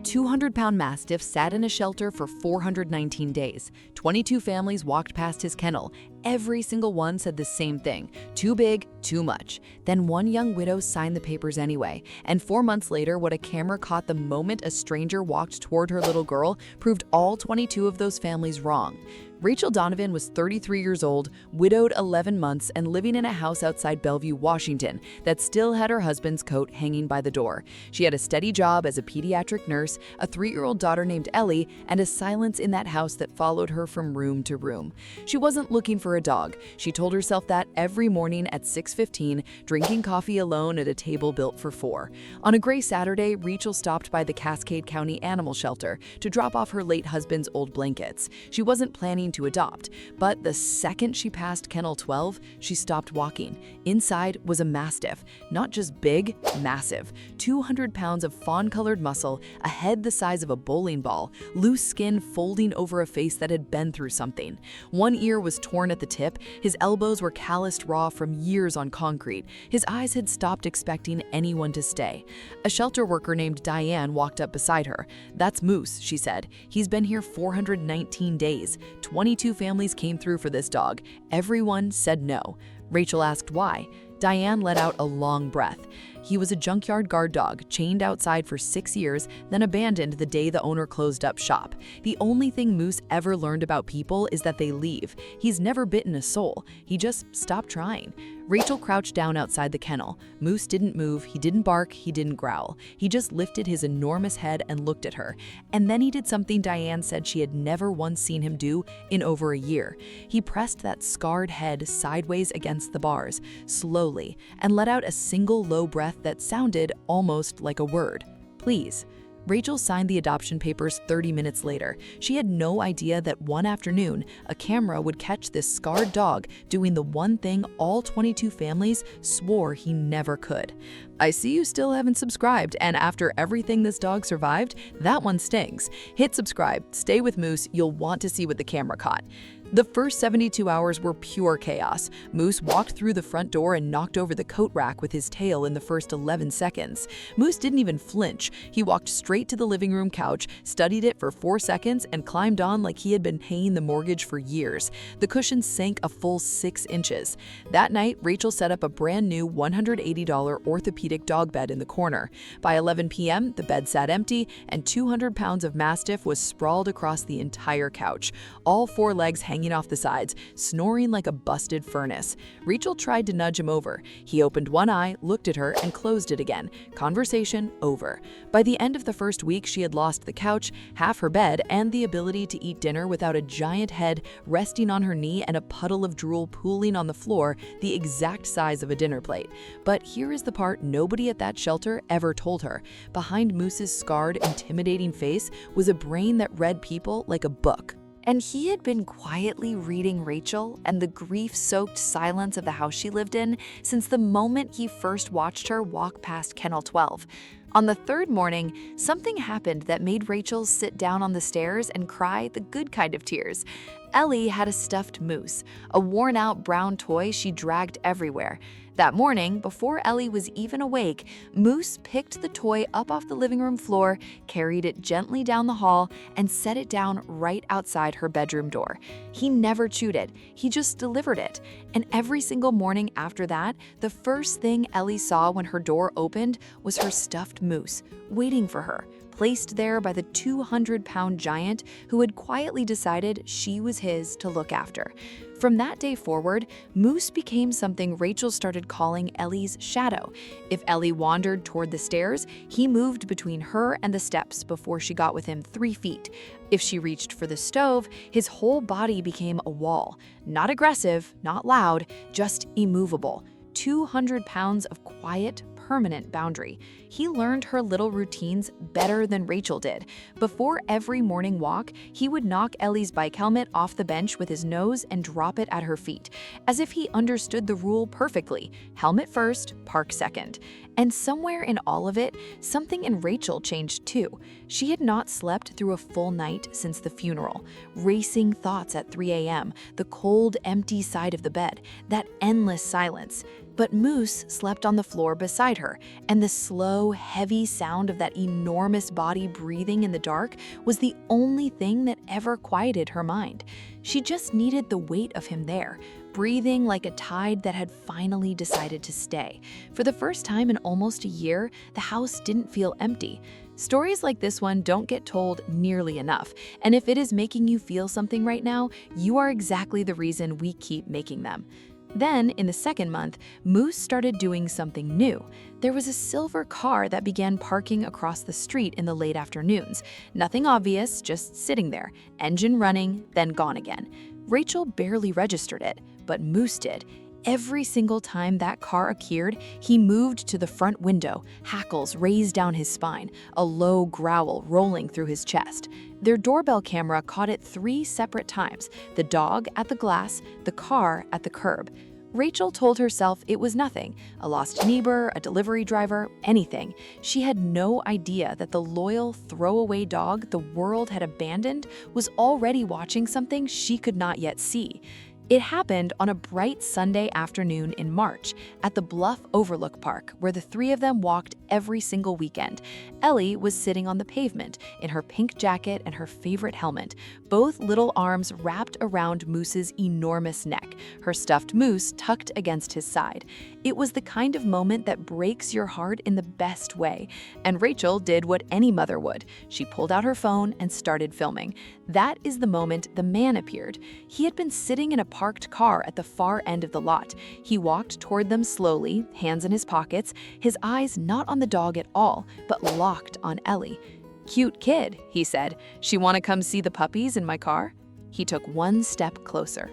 200-pound Mastiff sat in a shelter for 419 days. 22 families walked past his kennel. Every single one said the same thing: too big, too much. Then one young widow signed the papers anyway. And 4 months later, what a camera caught the moment a stranger walked toward her little girl proved all 22 of those families wrong. Rachel Donovan was 33 years old, widowed 11 months, and living in a house outside Bellevue, Washington, that still had her husband's coat hanging by the door. She had a steady job as a pediatric nurse, a 3-year-old daughter named Ellie, and a silence in that house that followed her from room to room. She wasn't looking for a dog. She told herself that every morning at 6:15, drinking coffee alone at a table built for 4. On a gray Saturday, Rachel stopped by the Cascade County Animal Shelter to drop off her late husband's old blankets. She wasn't planning to adopt, but the second she passed Kennel 12, she stopped walking. Inside was a Mastiff, not just big, massive. 200 pounds of fawn-colored muscle, a head the size of a bowling ball, loose skin folding over a face that had been through something. One ear was torn at the tip, his elbows were calloused raw from years on concrete. His eyes had stopped expecting anyone to stay. A shelter worker named Diane walked up beside her. "That's Moose," she said. "He's been here 419 days. 22 families came through for this dog. Everyone said no." Rachel asked why. Diane let out a long breath. "He was a junkyard guard dog, chained outside for 6 years, then abandoned the day the owner closed up shop. The only thing Moose ever learned about people is that they leave. He's never bitten a soul. He just stopped trying." Rachel crouched down outside the kennel. Moose didn't move, he didn't bark, he didn't growl. He just lifted his enormous head and looked at her. And then he did something Diane said she had never once seen him do in over a year. He pressed that scarred head sideways against the bars, slowly, and let out a single low breath that sounded almost like a word: "Please." Rachel signed the adoption papers 30 minutes later. She had no idea that one afternoon, a camera would catch this scarred dog doing the one thing all 22 families swore he never could. I see you still haven't subscribed, and after everything this dog survived, that one stings. Hit subscribe, stay with Moose, you'll want to see what the camera caught. The first 72 hours were pure chaos. Moose walked through the front door and knocked over the coat rack with his tail in the first 11 seconds. Moose didn't even flinch. He walked straight to the living room couch, studied it for 4 seconds, and climbed on like he had been paying the mortgage for years. The cushions sank a full 6 inches. That night, Rachel set up a brand new $180 orthopedic dog bed in the corner. By 11 p.m., the bed sat empty, and 200 pounds of Mastiff was sprawled across the entire couch, all 4 legs hanging off the sides, snoring like a busted furnace. Rachel tried to nudge him over. He opened one eye, looked at her, and closed it again. Conversation over. By the end of the first week, she had lost the couch, half her bed, and the ability to eat dinner without a giant head resting on her knee and a puddle of drool pooling on the floor the exact size of a dinner plate. But here is the part nobody at that shelter ever told her. Behind Moose's scarred, intimidating face was a brain that read people like a book. And he had been quietly reading Rachel and the grief-soaked silence of the house she lived in since the moment he first watched her walk past Kennel 12. On the 3rd morning, something happened that made Rachel sit down on the stairs and cry the good kind of tears. Ellie had a stuffed moose, a worn-out brown toy she dragged everywhere. That morning, before Ellie was even awake, Moose picked the toy up off the living room floor, carried it gently down the hall, and set it down right outside her bedroom door. He never chewed it, he just delivered it. And every single morning after that, the first thing Ellie saw when her door opened was her stuffed moose, waiting for her, placed there by the 200-pound giant who had quietly decided she was his to look after. From that day forward, Moose became something Rachel started calling Ellie's shadow. If Ellie wandered toward the stairs, he moved between her and the steps before she got within 3 feet. If she reached for the stove, his whole body became a wall. Not aggressive, not loud, just immovable. 200 pounds of quiet, permanent boundary. He learned her little routines better than Rachel did. Before every morning walk, he would knock Ellie's bike helmet off the bench with his nose and drop it at her feet, as if he understood the rule perfectly: helmet first, park second. And somewhere in all of it, something in Rachel changed too. She had not slept through a full night since the funeral. Racing thoughts at 3 a.m., the cold, empty side of the bed, that endless silence. But Moose slept on the floor beside her, and the slow, heavy sound of that enormous body breathing in the dark was the only thing that ever quieted her mind. She just needed the weight of him there, breathing like a tide that had finally decided to stay. For the first time in almost a year, the house didn't feel empty. Stories like this one don't get told nearly enough, and if it is making you feel something right now, you are exactly the reason we keep making them. Then, in the second month, Moose started doing something new. There was a silver car that began parking across the street in the late afternoons. Nothing obvious, just sitting there, engine running, then gone again. Rachel barely registered it, but Moose did. Every single time that car appeared, he moved to the front window, hackles raised down his spine, a low growl rolling through his chest. Their doorbell camera caught it 3 separate times, the dog at the glass, the car at the curb. Rachel told herself it was nothing, a lost neighbor, a delivery driver, anything. She had no idea that the loyal, throwaway dog the world had abandoned was already watching something she could not yet see. It happened on a bright Sunday afternoon in March at the Bluff Overlook Park, where the 3 of them walked every single weekend. Ellie was sitting on the pavement in her pink jacket and her favorite helmet, both little arms wrapped around Moose's enormous neck, her stuffed Moose tucked against his side. It was the kind of moment that breaks your heart in the best way, and Rachel did what any mother would. She pulled out her phone and started filming. That is the moment the man appeared. He had been sitting in a parked car at the far end of the lot. He walked toward them slowly, hands in his pockets, his eyes not on the dog at all, but locked on Ellie. "Cute kid," he said. "She want to come see the puppies in my car?" He took 1 step closer.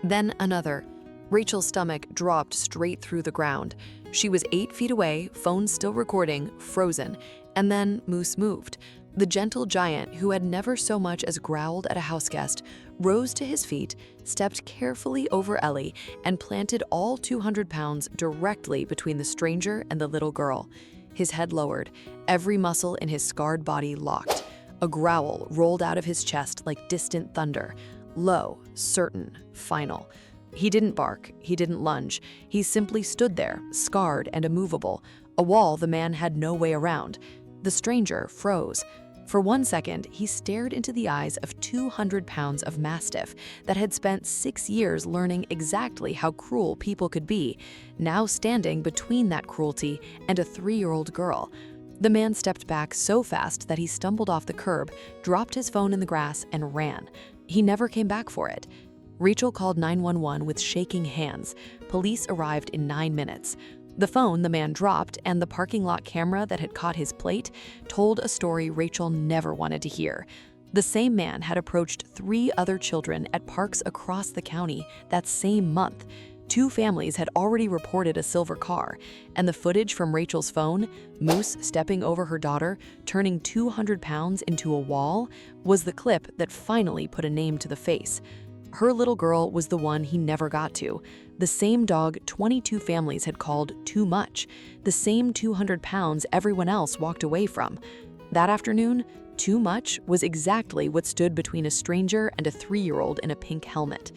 Then another. Rachel's stomach dropped straight through the ground. She was 8 feet away, phone still recording, frozen. And then Moose moved. The gentle giant, who had never so much as growled at a houseguest, rose to his feet, stepped carefully over Ellie, and planted all 200 pounds directly between the stranger and the little girl. His head lowered, every muscle in his scarred body locked. A growl rolled out of his chest like distant thunder, low, certain, final. He didn't bark, he didn't lunge, he simply stood there, scarred and immovable, a wall the man had no way around. The stranger froze. For 1 second, he stared into the eyes of 200 pounds of Mastiff that had spent 6 years learning exactly how cruel people could be, now standing between that cruelty and a 3-year-old girl. The man stepped back so fast that he stumbled off the curb, dropped his phone in the grass, and ran. He never came back for it. Rachel called 911 with shaking hands. Police arrived in 9 minutes. The phone the man dropped and the parking lot camera that had caught his plate told a story Rachel never wanted to hear. The same man had approached 3 other children at parks across the county that same month. 2 families had already reported a silver car, and the footage from Rachel's phone, Moose stepping over her daughter, turning 200 pounds into a wall, was the clip that finally put a name to the face. Her little girl was the one he never got to. The same dog 22 families had called too much. The same 200 pounds everyone else walked away from. That afternoon, too much was exactly what stood between a stranger and a 3-year-old in a pink helmet.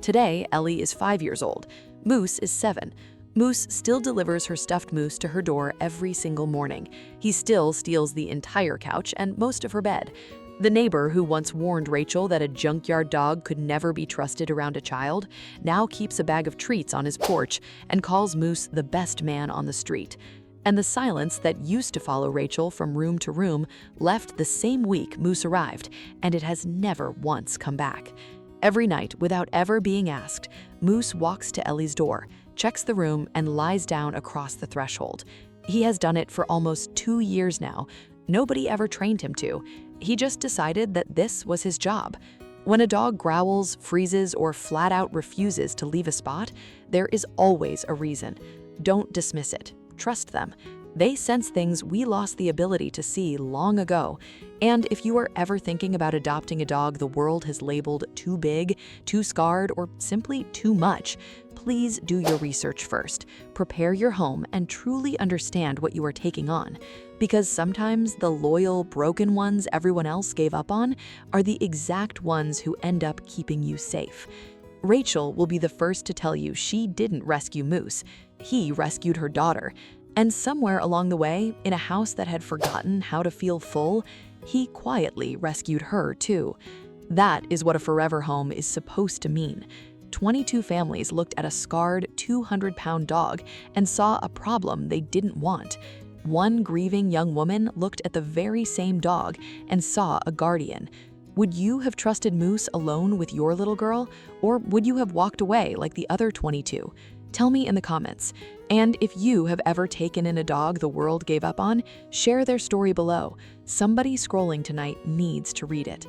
Today, Ellie is 5 years old. Moose is 7. Moose still delivers her stuffed moose to her door every single morning. He still steals the entire couch and most of her bed. The neighbor who once warned Rachel that a junkyard dog could never be trusted around a child now keeps a bag of treats on his porch and calls Moose the best man on the street. And the silence that used to follow Rachel from room to room left the same week Moose arrived, and it has never once come back. Every night, without ever being asked, Moose walks to Ellie's door, checks the room, and lies down across the threshold. He has done it for almost 2 years now. Nobody ever trained him to. He just decided that this was his job. When a dog growls, freezes, or flat out refuses to leave a spot, there is always a reason. Don't dismiss it. Trust them. They sense things we lost the ability to see long ago. And if you are ever thinking about adopting a dog the world has labeled too big, too scarred, or simply too much, please do your research first. Prepare your home and truly understand what you are taking on. Because sometimes the loyal, broken ones everyone else gave up on are the exact ones who end up keeping you safe. Rachel will be the first to tell you she didn't rescue Moose. he rescued her daughter. And somewhere along the way, in a house that had forgotten how to feel full, he quietly rescued her too. That is what a forever home is supposed to mean. 22 families looked at a scarred 200-pound dog and saw a problem they didn't want. One grieving young woman looked at the very same dog and saw a guardian. Would you have trusted Moose alone with your little girl, or would you have walked away like the other 22? Tell me in the comments. And if you have ever taken in a dog the world gave up on, share their story below. Somebody scrolling tonight needs to read it.